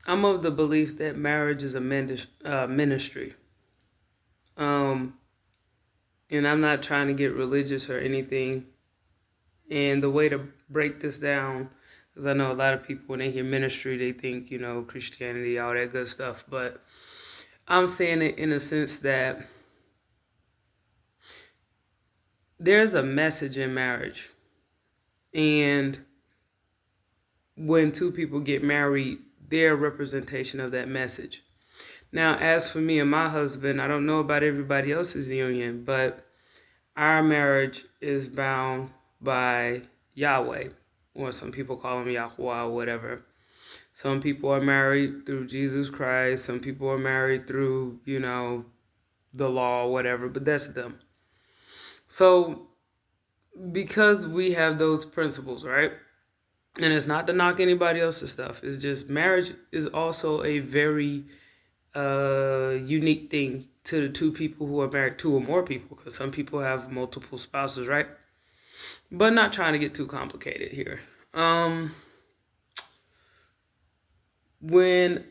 I'm of the belief that marriage is a ministry. Um, and I'm not trying to get religious or anything. And the way to break this down, because I know a lot of people, when they hear ministry, they think, Christianity, all that good stuff. But I'm saying it in a sense that there's a message in marriage. And when two people get married, they're a representation of that message. Now, as for me and my husband, I don't know about everybody else's union, but our marriage is bound by Yahweh, or some people call him Yahweh or whatever. Some people are married through Jesus Christ. Some people are married through, the law or whatever, but that's them. So, because we have those principles, right? And it's not to knock anybody else's stuff. It's just marriage is also a very unique thing to the two people who are married, two or more people, because some people have multiple spouses, right? But not trying to get too complicated here. When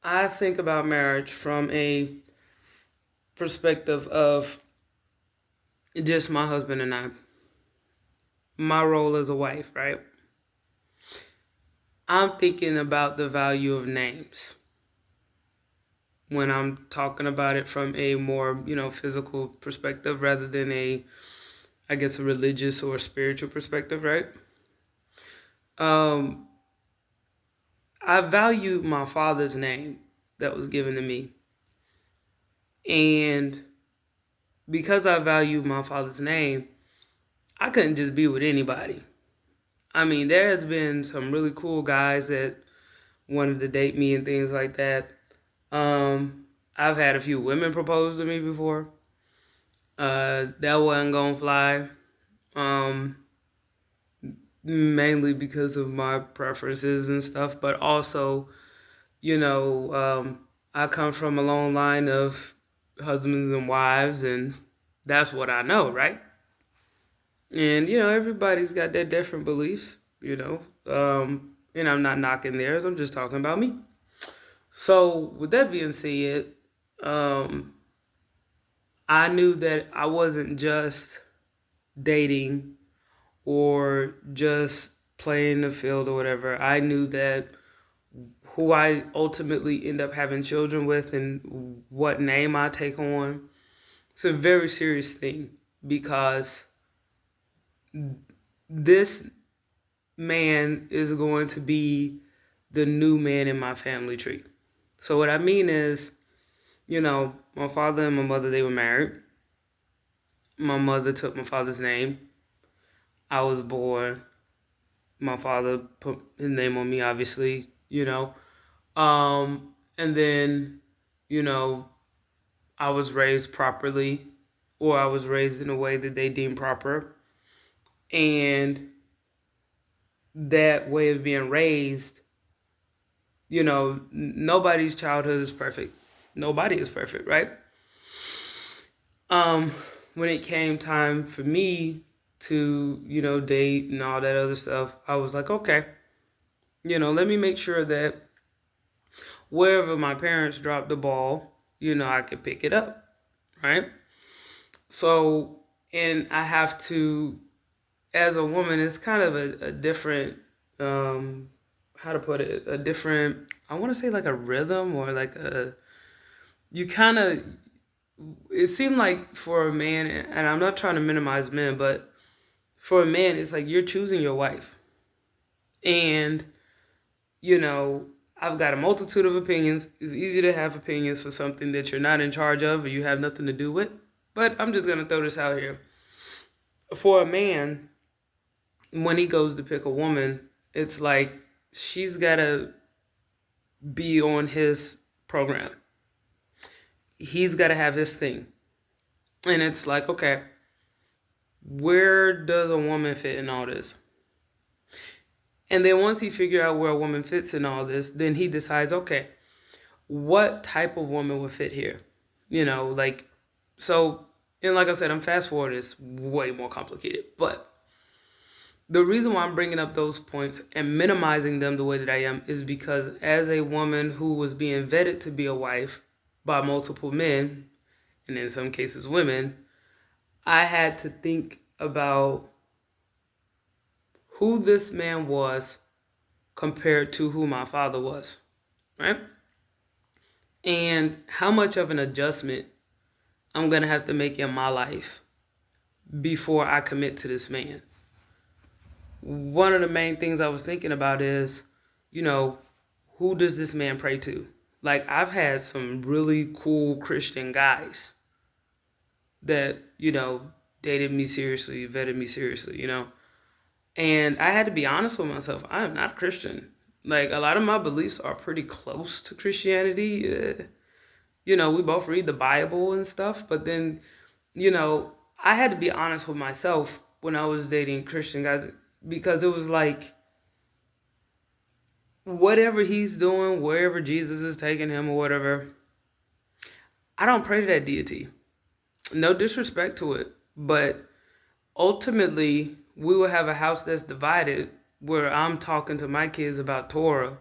I think about marriage from a perspective of just my husband and I, my role as a wife, right? I'm thinking about the value of names when I'm talking about it from a more, physical perspective rather than I guess, a religious or spiritual perspective, right? Um, I value my father's name that was given to me. And because I value my father's name, I couldn't just be with anybody. I mean, there has been some really cool guys that wanted to date me and things like that. I've had a few women propose to me before. That wasn't gonna fly. Um, Mainly because of my preferences and stuff, but also, I come from a long line of husbands and wives, and that's what I know, right? And everybody's got their different beliefs, and I'm not knocking theirs. I'm just talking about me. So with that being said, um, I knew that I wasn't just dating or just playing the field or whatever. I knew that who I ultimately end up having children with and what name I take on, it's a very serious thing because this man is going to be the new man in my family tree. So what I mean is, my father and my mother, they were married. My mother took my father's name. I was born. My father put his name on me, obviously, And then, you know, I was raised properly, or I was raised in a way that they deem proper. And that way of being raised, nobody's childhood is perfect. Nobody is perfect, right? Um, when it came time for me to, date and all that other stuff, I was like, okay, let me make sure that wherever my parents dropped the ball, I could pick it up, right? So, and I have to, as a woman, it's kind of a different, how to put it, a different, I want to say like a rhythm or like you kind of, it seemed like for a man, and I'm not trying to minimize men, but for a man, it's like you're choosing your wife. And, you know, I've got a multitude of opinions. It's easy to have opinions for something that you're not in charge of or you have nothing to do with. But I'm just going to throw this out here. For a man, when he goes to pick a woman, it's like she's got to be on his program. He's got to have his thing. And it's like, okay, where does a woman fit in all this? And then once he figures out where a woman fits in all this, then he decides, okay, what type of woman would fit here? Like, so, and like I said, I'm fast forward, it's way more complicated. But The reason why I'm bringing up those points and minimizing them the way that I am is because as a woman who was being vetted to be a wife by multiple men, and in some cases women, I had to think about who this man was compared to who my father was, right? And how much of an adjustment I'm going to have to make in my life before I commit to this man. One of the main things I was thinking about is, you know, who does this man pray to? Like, I've had some really cool Christian guys that, dated me seriously, vetted me seriously. And I had to be honest with myself. I am not Christian. Like, a lot of my beliefs are pretty close to Christianity. We both read the Bible and stuff, but then, I had to be honest with myself when I was dating Christian guys because it was like, whatever he's doing, wherever Jesus is taking him or whatever, I don't pray to that deity. No disrespect to it, but ultimately, we will have a house that's divided where I'm talking to my kids about Torah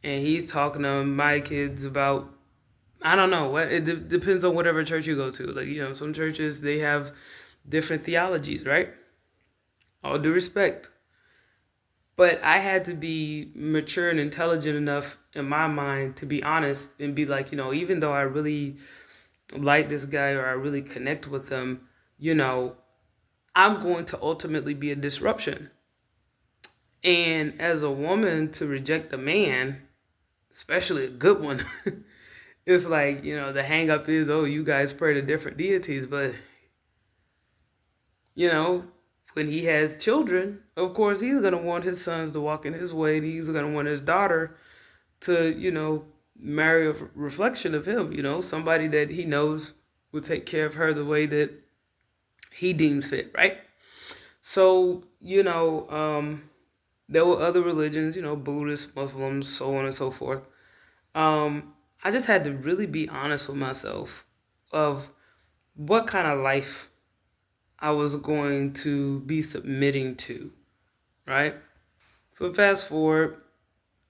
and he's talking to my kids about, I don't know, what it depends on whatever church you go to. Like, some churches, they have different theologies, right? All due respect. But I had to be mature and intelligent enough in my mind to be honest and be like, even though I really like this guy or I really connect with him, I'm going to ultimately be a disruption. And as a woman, to reject a man, especially a good one, it's like, the hang up is, oh, you guys pray to different deities. But, when he has children, of course, he's going to want his sons to walk in his way. And he's going to want his daughter to, marry a reflection of him, somebody that he knows will take care of her the way that he deems fit, right? So, there were other religions, Buddhists, Muslims, so on and so forth. I just had to really be honest with myself of what kind of life I was going to be submitting to, right? So fast forward,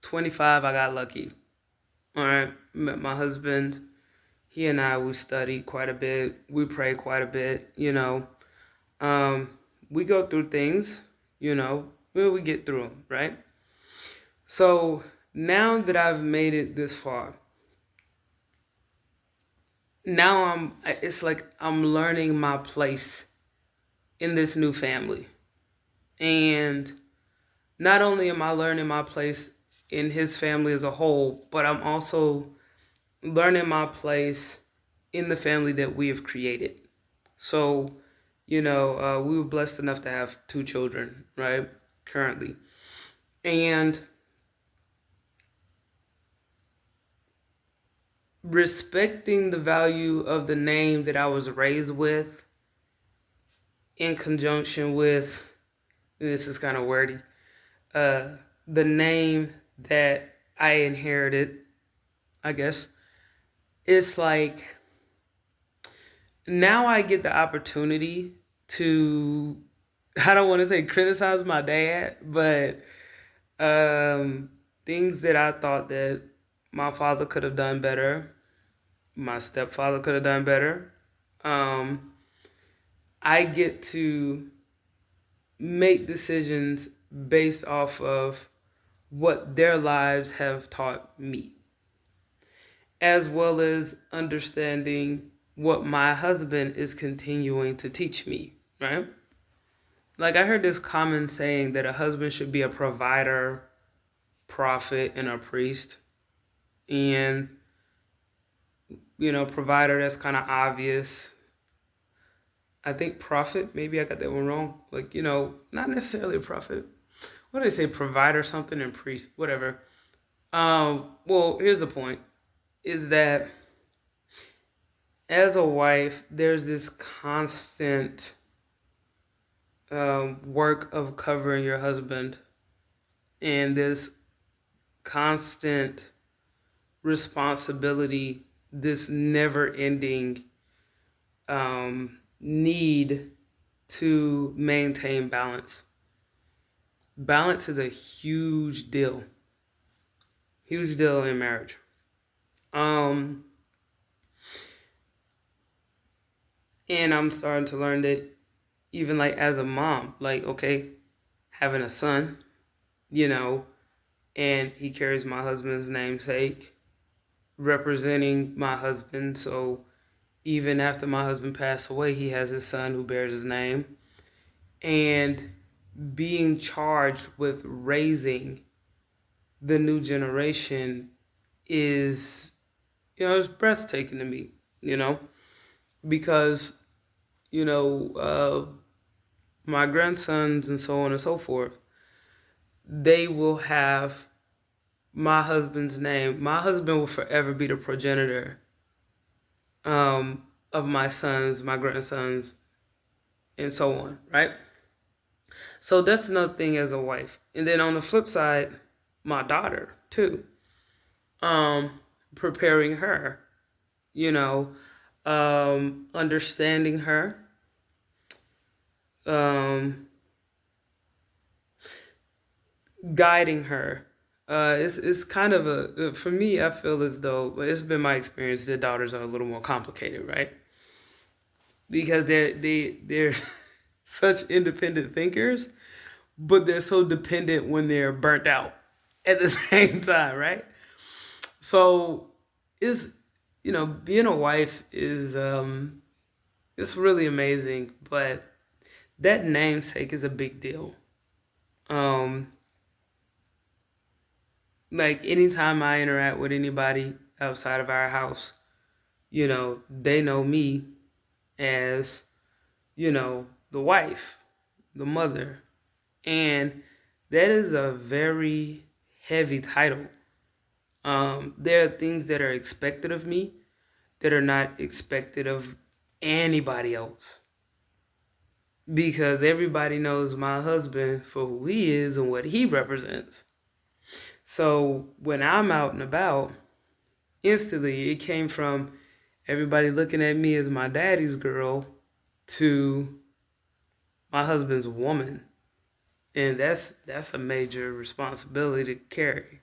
25, I got lucky. All right, met my husband. He and I, we studied quite a bit. We pray quite a bit, we go through things, we get through them, right? So now that I've made it this far, now it's like I'm learning my place in this new family. And not only am I learning my place in his family as a whole, but I'm also learning my place in the family that we have created. So, we were blessed enough to have 2 children, right? Currently. And respecting the value of the name that I was raised with in conjunction with, this is kind of wordy, the name that I inherited, I guess, it's like now I get the opportunity to, I don't want to say criticize my dad, but things that I thought that my father could have done better, my stepfather could have done better. I get to make decisions based off of what their lives have taught me, as well as understanding what my husband is continuing to teach me, right? Like, I heard this common saying that a husband should be a provider, prophet, and a priest. And, provider, that's kind of obvious. I think prophet, maybe I got that one wrong. Like, not necessarily a prophet. What did I say? Provider something and priest, whatever. Well, here's the point, is that as a wife, there's this constant work of covering your husband and this constant responsibility, this never-ending need to maintain balance. balance is a huge deal in marriage. Um, and I'm starting to learn that even like as a mom, like, okay, having a son, you know, and he carries my husband's namesake, representing my husband. So even after my husband passed away, he has his son who bears his name. And being charged with raising the new generation is, it's breathtaking to me, because, you know, uh, my grandsons and so on and so forth, they will have my husband's name. My husband will forever be the progenitor of my sons, my grandsons, and so on, right? So that's another thing as a wife. And then on the flip side, my daughter too. Preparing her, you know, understanding her, um, guiding her. It's kind of for me, I feel as though it's been my experience that daughters are a little more complicated, right? Because they're such independent thinkers, but they're so dependent when they're burnt out at the same time, right? So is being a wife is it's really amazing, but that namesake is a big deal. Um, like anytime I interact with anybody outside of our house, they know me as, the wife, the mother. And that is a very heavy title. There are things that are expected of me that are not expected of anybody else. Because everybody knows my husband for who he is and what he represents. So when I'm out and about, instantly it came from everybody looking at me as my daddy's girl to my husband's woman. And that's a major responsibility to carry.